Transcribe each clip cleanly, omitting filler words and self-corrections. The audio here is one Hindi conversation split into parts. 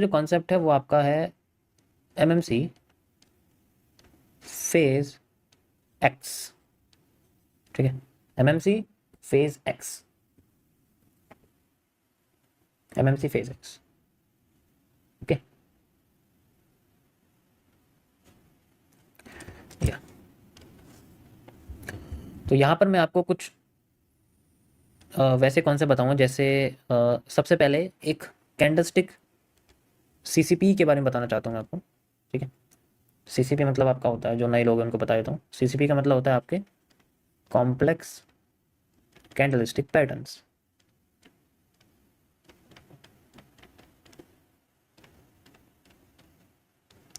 जो कॉन्सेप्ट है वो आपका है एमएमसी फेज एक्स, ठीक है, MMC phase x, MMC phase x, okay. या तो यहाँ पर मैं आपको कुछ वैसे कॉन्सेप्ट बताऊंगा, जैसे सबसे पहले एक कैंडलस्टिक सीसीपी के बारे में बताना चाहता हूँ मैं आपको, ठीक है। सीसीपी मतलब आपका होता है, जो नए लोग हैं उनको बता देता हूँ, सीसीपी का मतलब होता है आपके कॉम्प्लेक्स कैंडलस्टिक पैटर्न्स,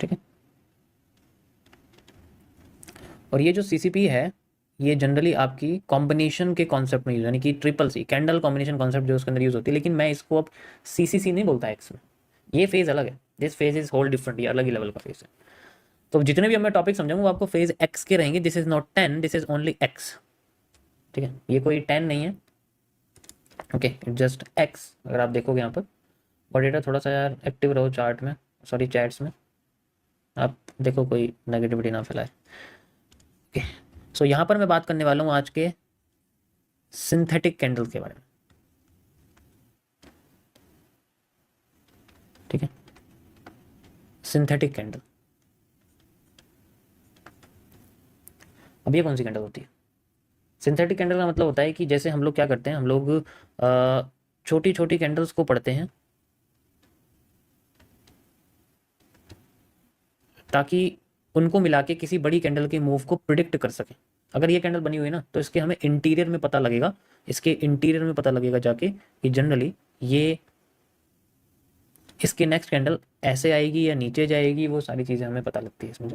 ठीक है। और ये जो सीसीपी है ये जनरली आपकी कॉम्बिनेशन के कॉन्सेप्ट में यूज, यानी कि triple C candle combination concept जो उसके अंदर यूज होती है, लेकिन मैं इसको अब सीसीसी नहीं बोलता एक्स में, ये फेज अलग है, this phase is whole different, ये अलग ही लेवल का फेज है। तो जितने भी अब मैं टॉपिक समझाऊंगा वो आपको फेज एक्स के रहेंगे, this is not 10, this is only x, ठीक है, ये कोई 10 नहीं है, ओके, जस्ट एक्स। अगर आप देखोगे यहाँ पर ऑडिटर थोड़ा सा यार एक्टिव रहो चार्ट में, सॉरी चैट्स में, आप देखो कोई नेगेटिविटी ना फैलाए, ओके। सो यहाँ पर मैं बात करने वाला हूँ आज के सिंथेटिक कैंडल के बारे में, ठीक है, सिंथेटिक कैंडल। अब ये कौन सी कैंडल होती है? सिंथेटिक कैंडल का मतलब होता है कि जैसे हम लोग क्या करते हैं, हम लोग छोटी छोटी कैंडल्स को पढ़ते हैं ताकि उनको मिला के किसी बड़ी कैंडल के मूव को प्रिडिक्ट कर सकें। अगर ये कैंडल बनी हुई है ना तो इसके हमें इंटीरियर में पता लगेगा, इसके इंटीरियर में पता लगेगा जाके कि जनरली ये इसकी नेक्स्ट कैंडल ऐसे आएगी या नीचे जाएगी, वो सारी चीज़ें हमें पता लगती है इसमें।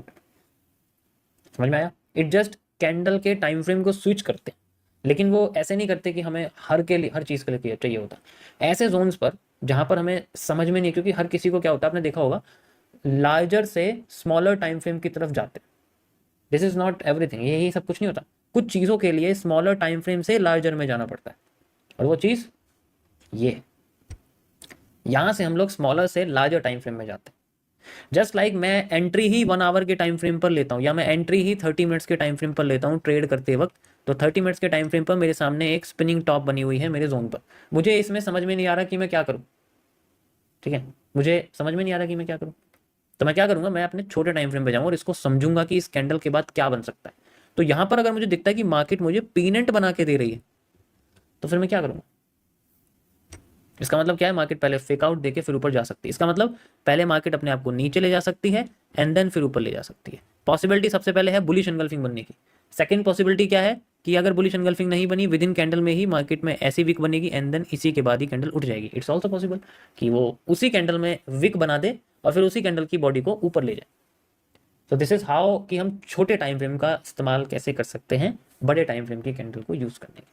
समझ में आया? इट जस्ट कैंडल के टाइम फ्रेम को स्विच करते हैं, लेकिन वो ऐसे नहीं करते कि हमें हर के लिए हर चीज़ के लिए चाहिए होता। ऐसे जोन्स पर जहाँ पर हमें समझ में नहीं, क्योंकि हर किसी को क्या होता है, आपने देखा होगा लार्जर से स्मॉलर टाइम फ्रेम की तरफ जाते हैं। दिस इज नॉट एवरीथिंग, यही सब कुछ नहीं होता, कुछ चीज़ों के लिए स्मॉलर टाइम फ्रेम से लार्जर में जाना पड़ता है, और वो चीज़ ये, यहाँ से हम लोग स्मॉलर से लार्जर टाइम फ्रेम में जाते हैं। जस्ट लाइक मैं एंट्री ही 1 आवर के टाइम फ्रेम पर लेता हूँ, या मैं एंट्री ही 30 मिनट्स के टाइम फ्रेम पर लेता हूँ ट्रेड करते वक्त, तो 30 मिनट्स के टाइम फ्रेम पर मेरे सामने एक स्पिनिंग टॉप बनी हुई है मेरे जोन पर, मुझे इसमें समझ में नहीं आ रहा कि मैं क्या करूँ, ठीक है, मुझे समझ में नहीं आ रहा कि मैं क्या करूँ, तो मैं क्या करूंगा, मैं अपने छोटे टाइम फ्रेम पे जाऊंगा और इसको समझूंगा कि इस कैंडल के बाद क्या बन सकता है। तो यहां पर अगर मुझे दिखता है कि मार्केट मुझे पीनेंट बना के दे रही है, तो फिर मैं क्या करूंगा? इसका मतलब क्या है, मार्केट पहले फेक आउट देके फिर ऊपर जा सकती है, इसका मतलब पहले मार्केट अपने आप को नीचे ले जा सकती है एंड देन फिर ऊपर ले जा सकती है। पॉसिबिलिटी सबसे पहले है बुलिश एनगल्फिंग बनने की। सेकंड पॉसिबिलिटी क्या है कि अगर बुलिश एनगल्फिंग नहीं बनी, विद इन कैंडल में ही मार्केट में ऐसी विक बनेगी एंड देन इसी के बाद ही कैंडल उठ जाएगी। इट्स ऑल्सो पॉसिबल कि वो उसी कैंडल में विक बना दे और फिर उसी कैंडल की बॉडी को ऊपर ले जाए। तो दिस इज हाउ कि हम छोटे टाइम फ्रेम का इस्तेमाल कैसे कर सकते हैं बड़े टाइम फ्रेम की कैंडल को यूज करने के,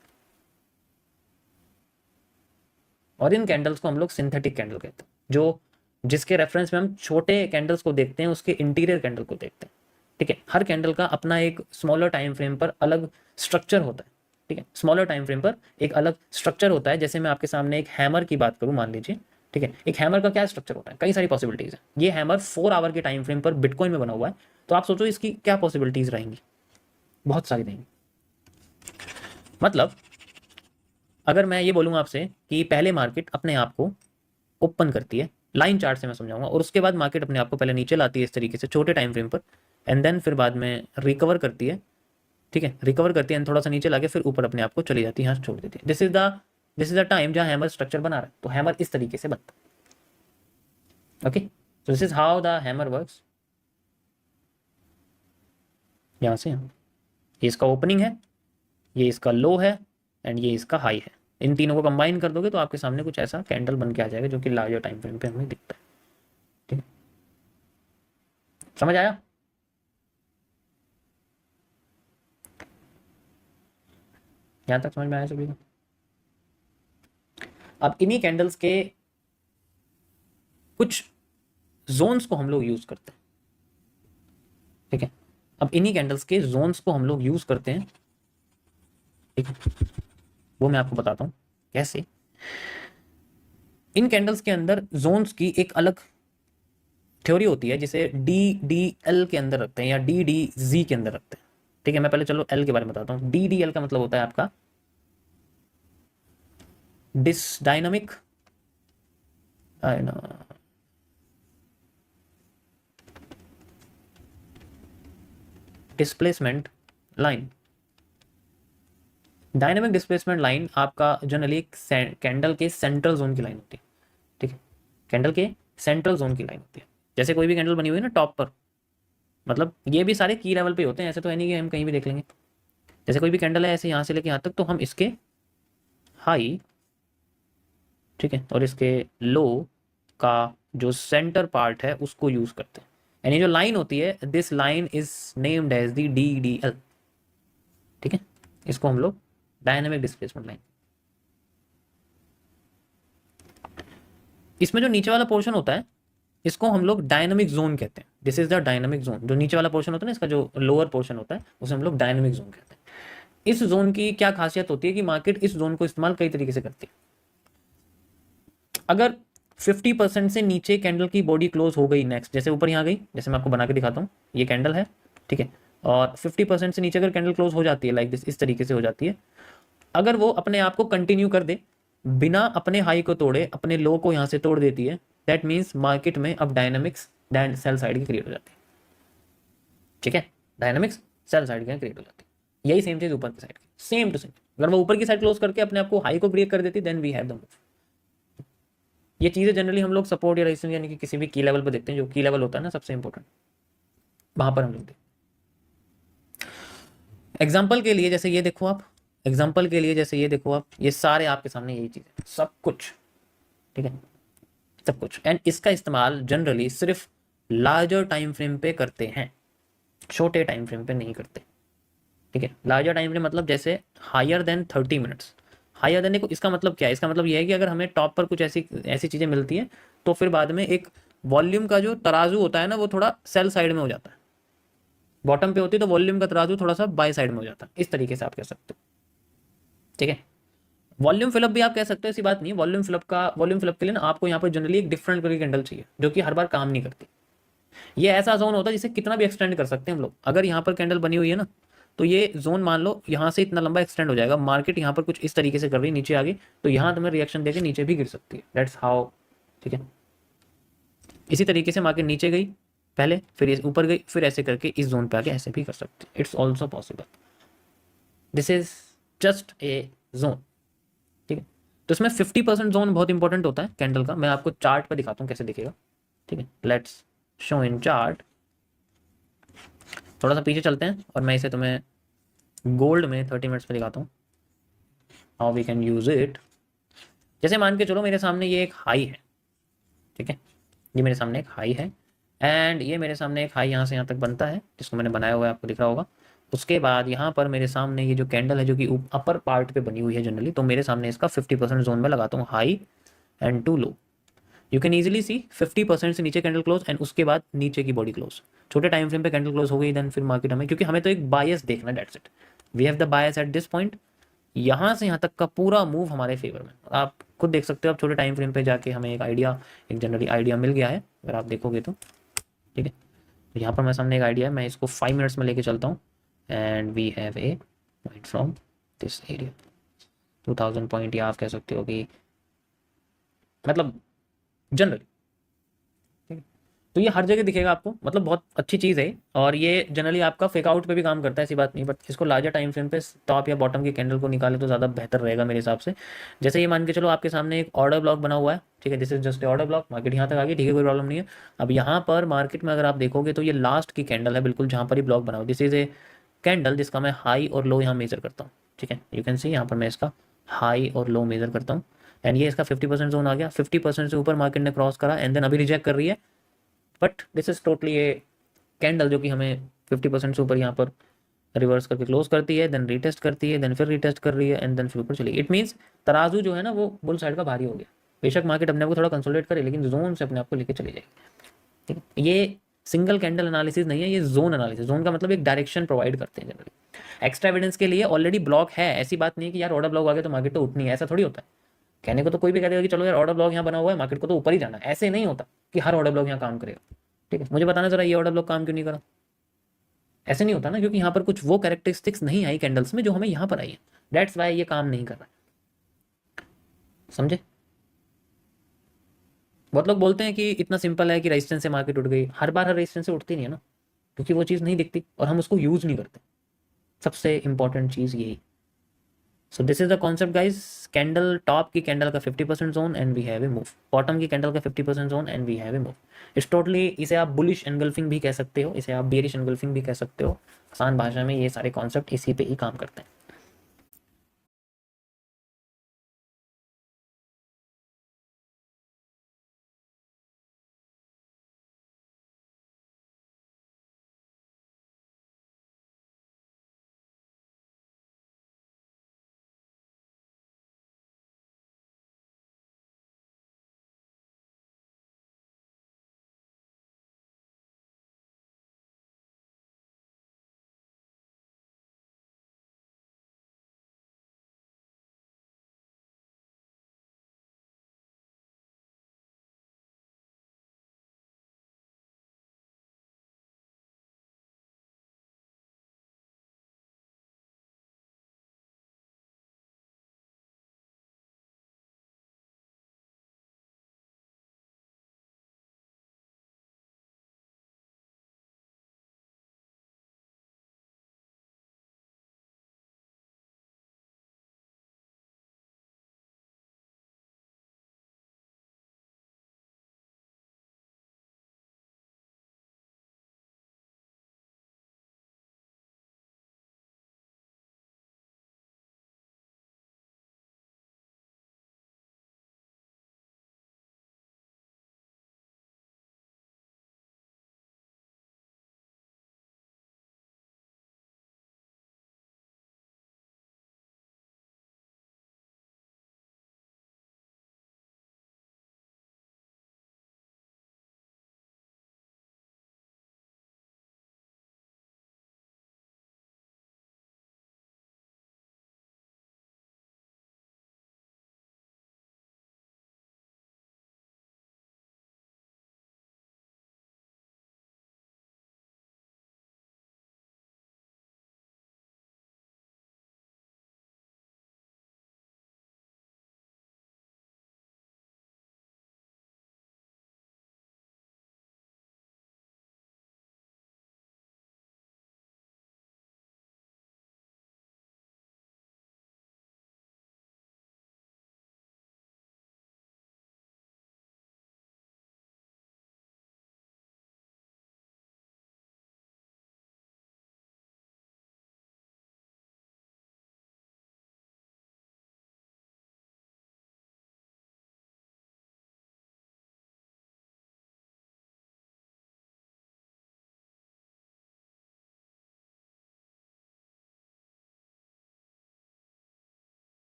और इन कैंडल्स को हम लोग सिंथेटिक कैंडल कहते हैं, जो जिसके रेफरेंस में हम छोटे कैंडल्स को देखते हैं, उसके इंटीरियर कैंडल को देखते हैं, ठीक है। हर कैंडल का अपना एक स्मॉलर टाइम फ्रेम पर अलग स्ट्रक्चर होता है, ठीक है, स्मॉलर टाइम फ्रेम पर एक अलग स्ट्रक्चर होता है। जैसे मैं आपके सामने एक हैमर की बात करूं, मान लीजिए, ठीक है, एक हैमर का क्या स्ट्रक्चर होता है, कई सारी पॉसिबिलिटीज है। ये हैमर 4 आवर के टाइम फ्रेम पर बिटकॉइन में बना हुआ है, तो आप सोचो इसकी क्या पॉसिबिलिटीज रहेंगी, बहुत सारी रहेंगी। मतलब अगर मैं ये बोलूँगा आपसे कि पहले मार्केट अपने आप को ओपन करती है, लाइन चार्ट से मैं समझाऊंगा, और उसके बाद मार्केट अपने आप को पहले नीचे लाती है इस तरीके से छोटे टाइम फ्रेम पर, एंड देन फिर बाद में रिकवर करती है, ठीक है, रिकवर करती है एंड थोड़ा सा नीचे लाके फिर ऊपर अपने आप को चली जाती है, यहाँ छोड़ देती है। दिस इज द टाइम जहाँ हैमर स्ट्रक्चर बना रहा है, तो हैमर इस तरीके से बनता है, okay. So this is how the hammer works. यहाँ से ये इसका ओपनिंग है, ये इसका लो है एंड ये इसका हाई है। इन तीनों को कंबाइन कर दोगे तो आपके सामने कुछ ऐसा कैंडल बन के आ जाएगा जो कि लार्जर टाइम फ्रेम पे हमें दिखता है, ठीक है, समझ आया? यहां तक समझ में आया सभी को? अब इन्हीं कैंडल्स के कुछ जोन्स को हम लोग यूज करते हैं, ठीक है, अब इन्हीं कैंडल्स के जोन्स को हम लोग यूज करते हैं, ठीक है, वो मैं आपको बताता हूं कैसे। इन कैंडल्स के अंदर जोन्स की एक अलग थ्योरी होती है जिसे DDL के अंदर रखते हैं या DDZ के अंदर रखते हैं। ठीक है, मैं पहले चलो L के बारे में बताता हूँ। DDL का मतलब होता है आपका dynamic displacement line. Dynamic displacement line आपका जनरली कैंडल के सेंट्रल जोन की लाइन होती है। ठीक है, कैंडल के सेंट्रल जोन की लाइन होती है। जैसे कोई भी कैंडल बनी हुई है ना टॉप पर, मतलब ये भी सारे की लेवल पे होते हैं, ऐसे तो है नहीं कि हम कहीं भी देख लेंगे। जैसे कोई भी कैंडल है ऐसे यहाँ से लेके यहाँ तक, तो हम इसके हाई, ठीक है, और इसके लो का जो सेंटर पार्ट है उसको यूज करते हैं। यानी जो लाइन होती है, this line is named as the DDL। ठीक है, इसको हम लोग डायनेमिक डिस्प्लेसमेंट लाइन। इसमें जो नीचे वाला पोर्शन होता है इसको हम लोग डायनामिक जोन कहते हैं। This is the dynamic zone. जो नीचे वाला पोर्शन होता है ना, इसका जो लोअर पोर्शन होता है उसे हम लोग डायनामिक जोन कहते हैं। इस जोन की क्या खासियत होती है कि मार्केट इस जोन को इस्तेमाल कई तरीके से करती है। अगर 50% से नीचे कैंडल की बॉडी क्लोज हो गई नेक्स्ट, जैसे ऊपर यहाँ गई, जैसे मैं आपको बना के दिखाता हूँ, ये कैंडल है, ठीक है, और 50% से नीचे अगर कैंडल क्लोज हो जाती है लाइक दिस, इस तरीके से हो जाती है, अगर वो अपने आप को कंटिन्यू कर दे बिना अपने हाई को तोड़े, अपने लो को यहाँ से तोड़ देती है, दैट मीन्स मार्केट में अब डायनामिक्स सेल साइड की क्रिएट हो जाती है। ठीक है, डायनामिक्स सेल साइड की क्रिएट हो जाती है। यही सेम चीज ऊपर की साइड की, सेम टू सेम। अगर वो ऊपर की साइड क्लोज करके अपने आप को हाई को ब्रेक कर देती, then we have the move. ये चीजें जनरली हम लोग सपोर्ट या रेजिस्टेंस यानी कि किसी भी की लेवल पर देखते हैं। जो की लेवल होता है ना सबसे इंपॉर्टेंट, वहां पर हम लोग देखते हैं। एग्जाम्पल के लिए जैसे ये देखो आप, एग्जाम्पल के लिए जैसे ये देखो आप, ये सारे आपके सामने यही चीज है, सब कुछ, ठीक है, सब कुछ। एंड इसका इस्तेमाल जनरली सिर्फ लार्जर टाइम फ्रेम पे करते हैं, छोटे टाइम फ्रेम पे नहीं करते। ठीक है, लार्जर टाइम फ्रेम मतलब जैसे higher than 30 minutes. Higher than को इसका मतलब क्या है? इसका मतलब यह है कि अगर हमें टॉप पर कुछ ऐसी ऐसी चीज़ें मिलती हैं तो फिर बाद में एक वॉल्यूम का जो तराजू होता है ना, वो थोड़ा सेल साइड में हो जाता है। बॉटम पे होती है तो वॉल्यूम का तराजू थोड़ा सा बाय साइड में हो जाता है। इस तरीके से आप कह सकते हो। ठीक है, वॉल्यूम फिलअप भी आप कह सकते हो, ऐसी बात नहीं है। वॉल्यूम फिलअप के लिए ना आपको यहाँ पर जनरली एक डिफरेंट कलर की कैंडल चाहिए जो कि हर बार काम नहीं करती। ये ऐसा जोन होता है जिसे कितना भी एक्सटेंड कर सकते हैं हम लोग। अगर यहाँ पर कैंडल बनी हुई है ना, तो ये जोन मान लो यहाँ से इतना लंबा एक्सटेंड हो जाएगा। मार्केट यहाँ पर कुछ इस तरीके से कर रही है, नीचे आ गई, तो यहाँ तुम्हें रिएक्शन देके नीचे भी गिर सकती है। That's how. ठीक है, इसी तरीके से मार्केट नीचे गई पहले, फिर ऊपर गई, फिर ऐसे करके इस जोन पे आके ऐसे भी कर सकती है। It's also possible. This is just a zone. ठीक है, तो इसमें 50% जोन बहुत इंपॉर्टेंट होता है कैंडल का। मैं आपको चार्ट पर दिखाता हूँ कैसे दिखेगा। ठीक है, लेट्स शो इन चार्ट। थोड़ा सा पीछे चलते हैं और मैं इसे तुम्हें गोल्ड में 30 मिनट्स में दिखाता हूँ, how we can use it. जैसे मान के चलो मेरे सामने ये एक हाई है, ठीक है, ये मेरे सामने एक हाई है, एंड ये मेरे सामने एक हाई यहाँ से यहाँ तक बनता है, जिसको मैंने बनाया हुआ है, आपको दिख रहा होगा। उसके बाद यहाँ पर मेरे सामने ये जो कैंडल है जो कि अपर पार्ट पे बनी हुई है जनरली, तो मेरे सामने इसका 50% जोन में लगाता हूँ high and to low. You can easily see 50% से नीचे कैंडल क्लोज एंड उसके बाद नीचे की बॉडी क्लोज। छोटे टाइम फ्रेम पे कैंडल क्लोज हो गई, देन फिर मार्केट हमें, क्योंकि हमें तो एक बायस देखना, that's it, we have the bias at this point. यहाँ से यहाँ तक का पूरा मूव हमारे फेवर में। आप खुद देख सकते हो, आप छोटे टाइम फ्रेम पे जाके हमें एक आइडिया, एक जनरली आइडिया मिल गया है अगर आप देखोगे तो। ठीक है, तो यहाँ पर मेरे सामने एक आइडिया है, मैं इसको 5 मिनट्स में लेके चलता हूँ and we have a point from this area 2000 point, या आप कह सकते हो कि मतलब जनरली। तो ये हर जगह दिखेगा आपको, मतलब बहुत अच्छी चीज़ है। और ये जनरली आपका फेकआउट पे भी काम करता है, ऐसी बात नहीं, बट इसको लार्जर टाइम फ्रेम पे टॉप या बॉटम की कैंडल को निकाले तो ज़्यादा बेहतर रहेगा मेरे हिसाब से। जैसे ये मान के चलो आपके सामने एक ऑर्डर ब्लॉक बना हुआ है, ठीक है, this is just order block, market यहाँ तक आ गई, ठीक है, कोई प्रॉब्लम नहीं है। अब यहाँ पर मार्केट में अगर आप देखोगे तो ये लास्ट की कैंडल है बिल्कुल, जहाँ पर ही ब्लॉक बना हुआ। दिस इज ए कैंडल जिसका मैं हाई और लो यहाँ मेजर करता हूँ। ठीक है, यू कैन सी यहाँ पर मैं इसका हाई और लो मेजर करता हूँ, एंड ये इसका 50% जोन आ गया। 50% से ऊपर मार्केट ने क्रॉस करा एंड देन अभी रिजेक्ट कर रही है, but this is totally a candle जो कि हमें 50% से ऊपर यहाँ पर रिवर्स करके क्लोज करती है, देन रीटेस्ट करती है, देन फिर रीटेस्ट कर रही है, एंड देन फिर ऊपर चली। इट मीन्स तराजू जो है ना वो बुल साइड का भारी हो गया। बेशक मार्केट अपने आप को थोड़ा कंसोलिडेट करे, लेकिन जोन से अपने आप को लेकर चली जाएगी। ठीक है, ये सिंगल कैंडल एनालिसिस नहीं है, ये जोन एनालिसिस। जोन का मतलब एक डायरेक्शन प्रोवाइड करते हैं जनरली। एक्स्ट्रा एविडेंस के लिए ऑलरेडी ब्लॉक है, ऐसी बात नहीं है कि यार ऑर्डर ब्लॉक आ गया तो मार्केट तो उठनी है, ऐसा थोड़ी होता है। कहने को तो कोई भी कह देगा कि चलो यार ऑर्डर ब्लॉक यहाँ बना हुआ है, मार्केट को तो ऊपर ही जाना है, ऐसे नहीं होता कि हर ऑर्डर ब्लॉक यहाँ काम करेगा। ठीक है, मुझे बताना जरा ये ऑर्डर ब्लॉक काम क्यों नहीं करा। ऐसे नहीं होता ना, क्योंकि यहाँ पर कुछ वो कैरेक्टरिस्टिक्स नहीं आई कैंडल्स में जो हमें यहाँ पर आई है, दैट्स वाई ये काम नहीं कर रहा। समझे? बहुत लोग बोलते हैं कि इतना सिंपल है कि रेजिस्टेंस से मार्केट उठ गई, हर बार हर रेजिस्टेंस से उठती नहीं है ना, क्योंकि वो चीज़ नहीं दिखती और हम उसको यूज़ नहीं करते। सबसे इंपॉर्टेंट चीज़ यही। So this is the concept guys. Candle top की कैंडल का 50% zone and we have a move, bottom की कैंडल का 50% zone and we have a move. It's totally, इसे आप बुलिश एनगल्फिंग भी कह सकते हो, इसे आप बेरिश एनगल्फिंग भी कह सकते हो। आसान भाषा में ये सारे कॉन्सेप्ट इसी पे ही काम करते हैं।